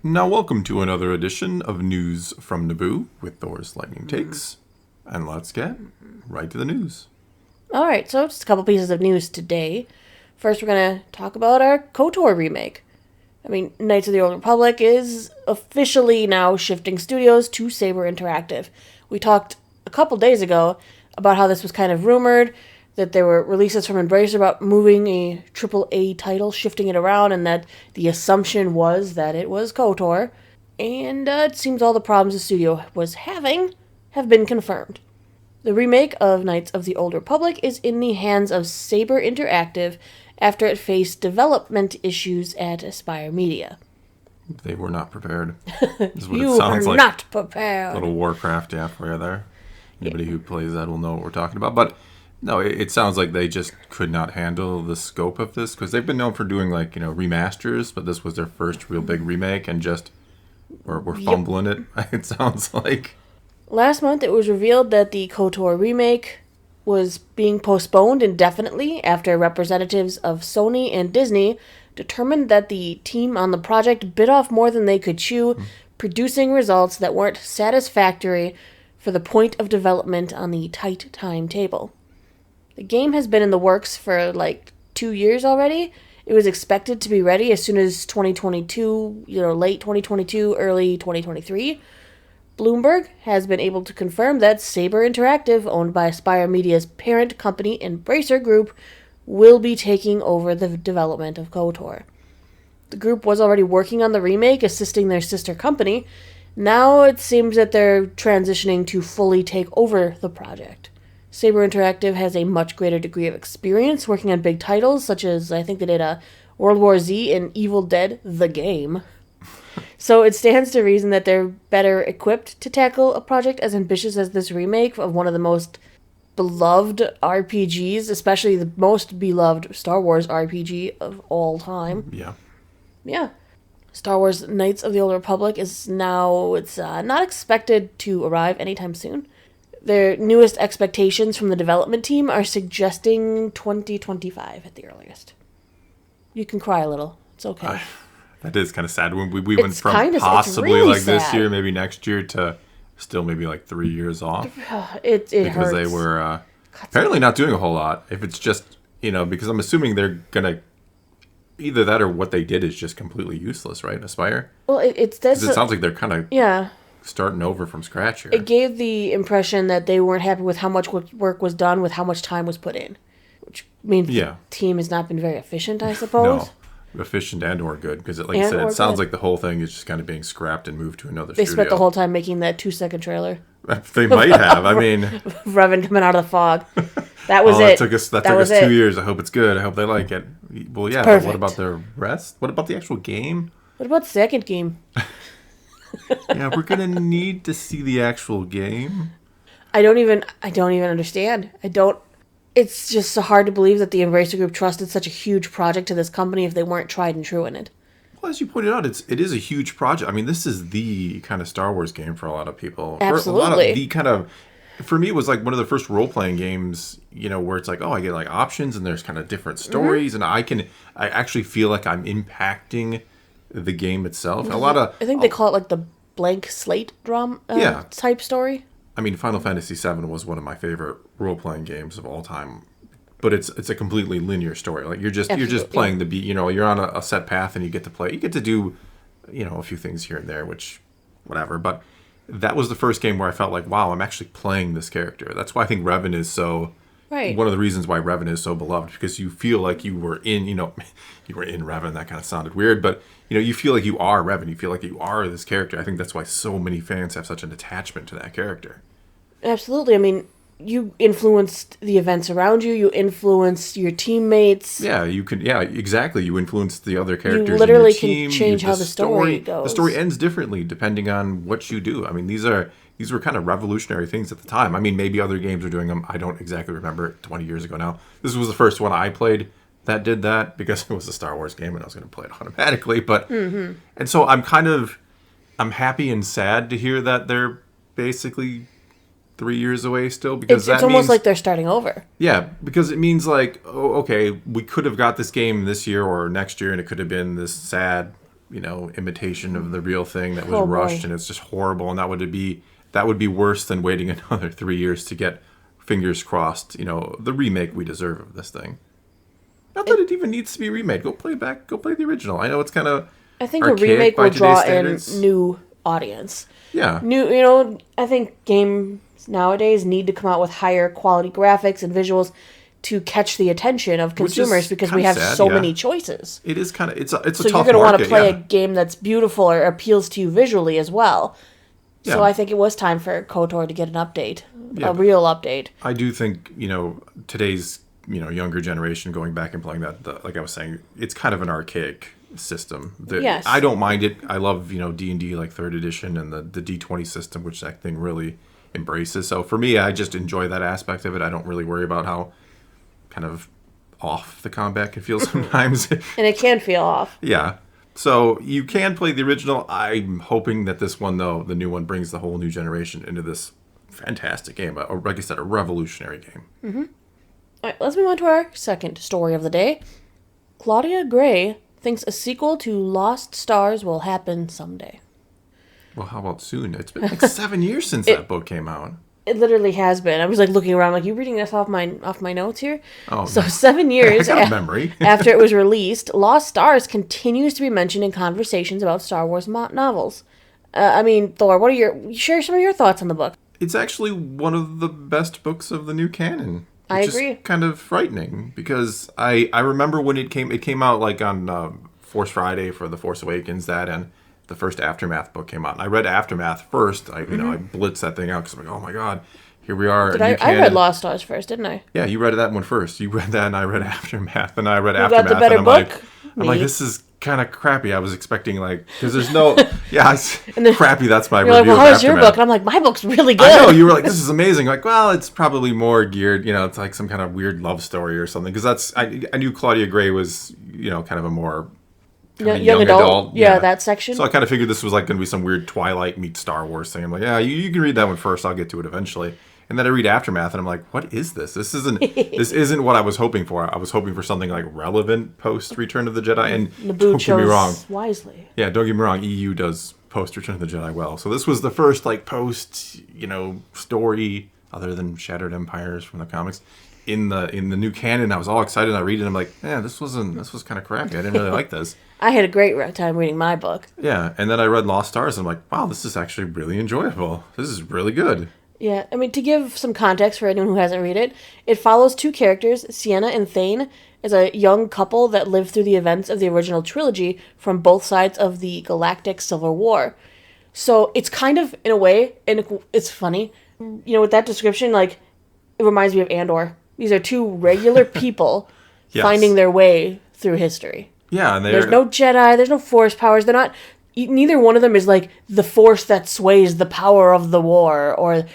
Now, welcome to another edition of News from Naboo with Thor's Lightning Takes. And let's get right to the news. All right, so just a couple pieces of news today. First, we're going to talk about our KOTOR remake. Knights of the Old Republic is officially now shifting studios to Saber Interactive. We talked a couple days ago about how this was kind of rumored, that there were releases from Embracer about moving a AAA title, shifting it around, and that the assumption was that it was KOTOR. And it seems all the problems the studio was having have been confirmed. The remake of Knights of the Old Republic is in the hands of Saber Interactive after it faced development issues at Aspire Media. They were not prepared. Is what You it sounds were like. not prepared. Little Warcraft, for you there. Anybody who plays that will know what we're talking about. But no, it sounds like they just could not handle the scope of this because they've been known for doing remasters, but this was their first real big remake and just we're fumbling it. It sounds like. Last month, it was revealed that the KOTOR remake was being postponed indefinitely after representatives of Sony and Disney determined that the team on the project bit off more than they could chew, producing results that weren't satisfactory for the point of development on the tight timetable. The game has been in the works for 2 years already. It was expected to be ready as soon as 2022, late 2022, early 2023. Bloomberg has been able to confirm that Saber Interactive, owned by Aspire Media's parent company Embracer Group, will be taking over the development of KOTOR. The group was already working on the remake, assisting their sister company. Now it seems that they're transitioning to fully take over the project. Saber Interactive has a much greater degree of experience working on big titles, such as, I think they did World War Z and Evil Dead, the game. So it stands to reason that they're better equipped to tackle a project as ambitious as this remake of one of the most beloved RPGs, especially the most beloved Star Wars RPG of all time. Yeah. Star Wars Knights of the Old Republic is now, it's not expected to arrive anytime soon. Their newest expectations from the development team are suggesting 2025 at the earliest. You can cry a little. It's okay. That is kind of sad. We went from possibly really this sad. year, maybe next year, to still maybe 3 years off. It because hurts. They were apparently not doing a whole lot. If it's just, because I'm assuming they're going to, either that or what they did is just completely useless, right? Aspire? Well, it sounds like they're kind of starting over from scratch here. It gave the impression that they weren't happy with how much work was done with how much time was put in. Which means the team has not been very efficient, I suppose. No, efficient and or good. Because like you said, it sounds like the whole thing is just kind of being scrapped and moved to another studio. They spent the whole time making that 2-second trailer. They might have. Revan coming out of the fog. That was it. That took us 2 years. I hope it's good. I hope they like it. Well, yeah, but what about the rest? What about the actual game? What about the second game? Yeah, we're gonna need to see the actual game. I don't even understand. It's just so hard to believe that the Embracer Group trusted such a huge project to this company if they weren't tried and true in it. Well, as you pointed out, it is a huge project. This is the kind of Star Wars game for a lot of people. Absolutely. For me, it was one of the first role-playing games, where it's I get options and there's kind of different stories, and I actually feel like I'm impacting the game itself. I think they call it the blank slate drama type story. Final Fantasy VII was one of my favorite role-playing games of all time, but it's a completely linear story. You're just playing the beat. You're on a set path and you get to do a few things here and there, which whatever. But that was the first game where I felt like, wow, I'm actually playing this character. That's why I think Revan is so. Right. One of the reasons why Revan is so beloved, because you feel like you were in, you were in Revan. That kind of sounded weird, but you feel like you are Revan. You feel like you are this character. I think that's why so many fans have such an attachment to that character. Absolutely. You influenced the events around you. You influenced your teammates. Yeah, you can. Yeah, exactly. You influence the other characters. You literally in your team. can change how the story goes. The story ends differently depending on what you do. These were kind of revolutionary things at the time. Maybe other games were doing them. I don't exactly remember. 20 years ago now. This was the first one I played that did that because it was a Star Wars game and I was going to play it automatically. But and so I'm happy and sad to hear that they're basically 3 years away still, because it's almost like they're starting over. Yeah, because it means we could have got this game this year or next year, and it could have been this sad imitation of the real thing that was Oh, rushed, boy. and it's just horrible. And that would be worse than waiting another 3 years to get, fingers crossed, the remake we deserve of this thing. Not that it even needs to be remade. Go play the original. I know it's kind of I think a archaic remake by will today's draw in standards. new audience. Yeah. I think games nowadays need to come out with higher quality graphics and visuals to catch the attention of Which is consumers because we kinda have sad, so yeah. many choices. It is kind of it's a So tough you're going to want to market, play yeah. a game that's beautiful or appeals to you visually as well. Yeah. So I think it was time for KOTOR to get an update, Yeah. a real update. I do think, today's, younger generation going back and playing that, like I was saying, it's kind of an archaic system. Yes. I don't mind it. I love, D&D like 3rd edition and the D20 system, which that thing really embraces. So for me, I just enjoy that aspect of it. I don't really worry about how kind of off the combat can feel sometimes. And it can feel off. Yeah. So you can play the original. I'm hoping that this one, though, the new one, brings the whole new generation into this fantastic game. Or, like I said, a revolutionary game. All right, let's move on to our second story of the day. Claudia Gray thinks a sequel to Lost Stars will happen someday. Well, how about soon? It's been like 7 years since that book came out. It literally has been. I was like looking around, like, you reading this off my notes here? Oh, So no. 7 years I got a memory. after it was released, Lost Stars continues to be mentioned in conversations about Star Wars novels. Thor, share some of your thoughts on the book? It's actually one of the best books of the new canon. I Which agree. is kind of frightening because I remember when it came out like on Force Friday for The Force Awakens, that and the first Aftermath book came out. And I read Aftermath first. I blitzed that thing out because I'm like, oh my God, here we are. I read Lost Stars first, didn't I? Yeah, you read that one first. You read that and I read Aftermath. And I read got Aftermath the better and book? I'm like, Me. this is kind of crappy. I was expecting because there's no, then crappy. That's my You're like, review well, of how's your Aftermath. book? And I'm like, my book's really good. I know, you were like, this is amazing. Like, well, it's probably more geared, it's like some kind of weird love story or something. Because I knew Claudia Gray was, kind of a more kinda Young adult. Yeah, that section. So I kind of figured this was like going to be some weird Twilight meets Star Wars thing. I'm like, yeah, you can read that one first. I'll get to it eventually. And then I read Aftermath, and I'm like, what is this? This isn't what I was hoping for. I was hoping for something like relevant post Return of the Jedi. And Naboo don't get me wrong. chose wisely. Yeah, don't get me wrong. EU does post Return of the Jedi well. So this was the first like post, story other than Shattered Empires from the comics in the new canon. I was all excited. I read it. And I'm like, yeah, this was kind of crappy. I didn't really like this. I had a great time reading my book. Yeah, and then I read Lost Stars. And I'm like, wow, this is actually really enjoyable. This is really good. Yeah, to give some context for anyone who hasn't read it, it follows two characters, Sienna and Thane, as a young couple that live through the events of the original trilogy from both sides of the Galactic Civil War. So it's kind of, in a way, and it's funny, with that description, like, it reminds me of Andor. These are two regular people Yes. finding their way through history. Yeah, and There's no Jedi, there's no Force powers, they're not, neither one of them is like the force that sways the power of the war, or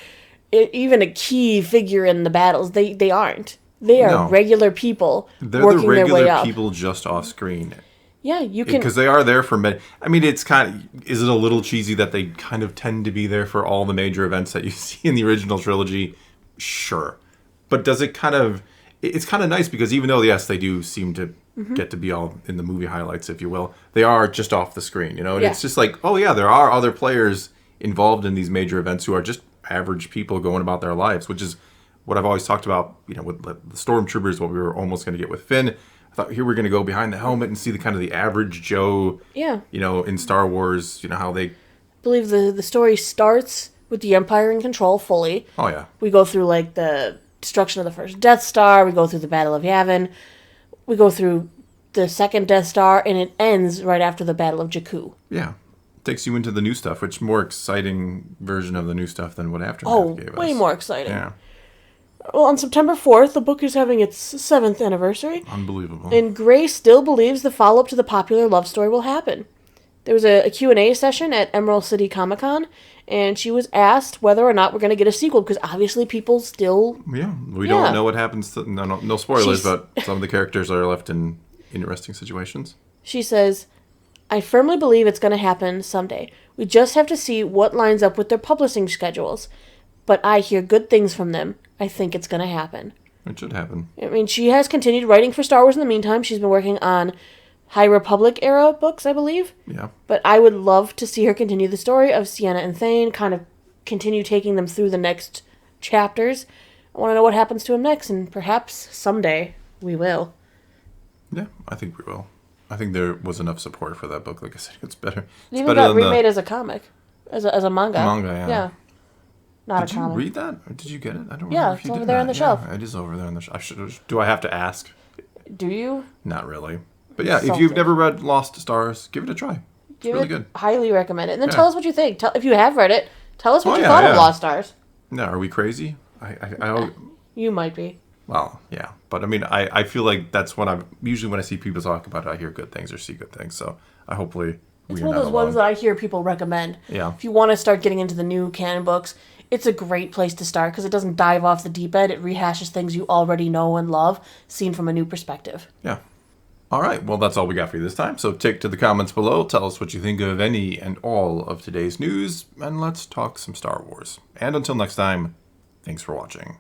even a key figure in the battles. They aren't. They are regular people They're working the regular their way up. people just off screen. Yeah, you can. Because they are there for it's kind of, is it a little cheesy that they kind of tend to be there for all the major events that you see in the original trilogy? Sure. But does it kind of, it's kind of nice because even though, yes, they do seem to get to be all in the movie highlights, if you will, they are just off the screen, And Yeah. it's just like, oh yeah, there are other players involved in these major events who are just average people going about their lives, which is what I've always talked about, with the Stormtroopers, what we were almost going to get with Finn. I thought here we're going to go behind the helmet and see the kind of the average Joe, Yeah. In Star Wars, how they, I believe the story starts with the Empire in control fully. oh yeah. We go through like the destruction of the first Death Star. We go through the Battle of Yavin. We go through the second Death Star, and it ends right after the Battle of Jakku. Yeah. Takes you into the new stuff, which more exciting version of the new stuff than what Aftermath gave us. Way more exciting. Yeah. Well, on September 4th, the book is having its 7th anniversary. Unbelievable. And Gray still believes the follow-up to the popular love story will happen. There was a Q&A session at Emerald City Comic Con, and she was asked whether or not we're going to get a sequel, because obviously people still... Yeah. We don't know what happens to... No spoilers, but some of the characters are left in interesting situations. She says, I firmly believe it's going to happen someday. We just have to see what lines up with their publishing schedules. But I hear good things from them. I think it's going to happen. It should happen. She has continued writing for Star Wars in the meantime. She's been working on High Republic era books, I believe. Yeah. But I would love to see her continue the story of Sienna and Thane, kind of continue taking them through the next chapters. I want to know what happens to him next, and perhaps someday we will. Yeah, I think we will. I think there was enough support for that book. Like I said, it's better. It even got remade as a comic, as a manga. Manga, yeah. Yeah. Not Did a comic. you read that? Or did you get it? I don't Yeah, remember if it's you over did there that. on the shelf. Yeah, it is over there on the shelf. Do I have to ask? Do you? Not really. But yeah, if Salted. you've never read Lost Stars, give it a try. It's really good. Highly recommend it. And then Yeah. tell us what you think. If you have read it, tell us what you yeah, thought of yeah. Lost Stars. No, are we crazy? I You might be. well, yeah. But I mean, I feel like that's when usually when I see people talk about it, I hear good things or see good things. So hopefully It's we're one not of those ones that alone. I hear people recommend. Yeah. If you want to start getting into the new canon books, it's a great place to start because it doesn't dive off the deep end. It rehashes things you already know and love, seen from a new perspective. Yeah. All right. Well, that's all we got for you this time. So take to the comments below. Tell us what you think of any and all of today's news, and let's talk some Star Wars. And until next time, thanks for watching.